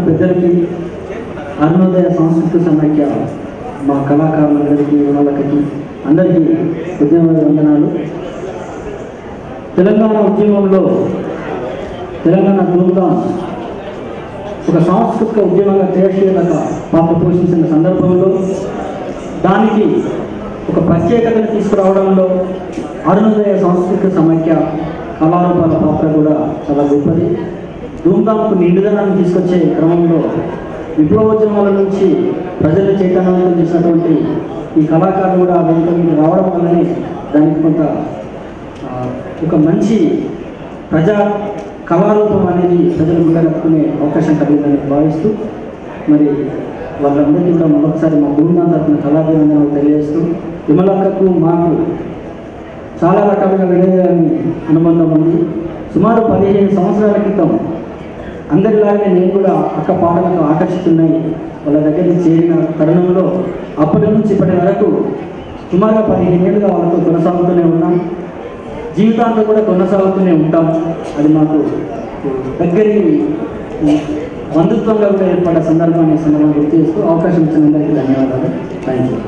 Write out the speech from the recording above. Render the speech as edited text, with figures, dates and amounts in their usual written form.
పెద్దలకి అరుణోదయ సాంస్కృతిక సమైక్య మా కళాకారులందరికీ వాళ్ళకి అందరికీ ఉద్యమ వందనాలు. తెలంగాణ ఉద్యమంలో తెలంగాణ ధూమ్ధాం ఒక సాంస్కృతిక ఉద్యమంగా క్రియాశీలక పాత్ర పోషించిన సందర్భంలో దానికి ఒక ప్రత్యేకతను తీసుకురావడంలో అరుణోదయ సాంస్కృతిక సమైక్య కళారూపాల పాత్ర కూడా చాలా గొప్పది. ధూమ్ధాంకు నిండుదనాన్ని తీసుకొచ్చే క్రమంలో విప్లవోద్యమాల నుంచి ప్రజల చైతన్యం చేసినటువంటి ఈ కళాకారులు కూడా వేదిక మీద రావడం వల్లనే దానికి కొంత ఒక మంచి ప్రజా కళారూపం అనేది ప్రజలు ముందరట్టుకునే అవకాశం కలిగిందని భావిస్తూ మరి వాళ్ళందరికీ కూడా మరొకసారి మా ధూమ్ధాం తరఫున కళాభివందనాలు తెలియజేస్తూ విమలక్కకు మాకు చాలా రకాలుగా విడదీయాలని అనుబంధం ఉంది. సుమారు 15 సంవత్సరాల క్రితం అందరిలాగే నేను కూడా అక్క పాటలకు ఆకర్షిస్తున్నాయి వాళ్ళ దగ్గరికి చేరిన తరుణంలో అప్పటి నుంచి ఇప్పటి వరకు సుమారుగా 15 ఏళ్ళుగా వాళ్ళతో కొనసాగుతూనే ఉన్నాం. జీవితాంతం కూడా కొనసాగుతూనే ఉంటాం. అది మాకు దగ్గరి బంధుత్వంగా కూడా ఏర్పడ్డ సందర్భాన్ని గుర్తు చేస్తూ అవకాశం ఇచ్చిన అందరికీ ధన్యవాదాలు. Thank you.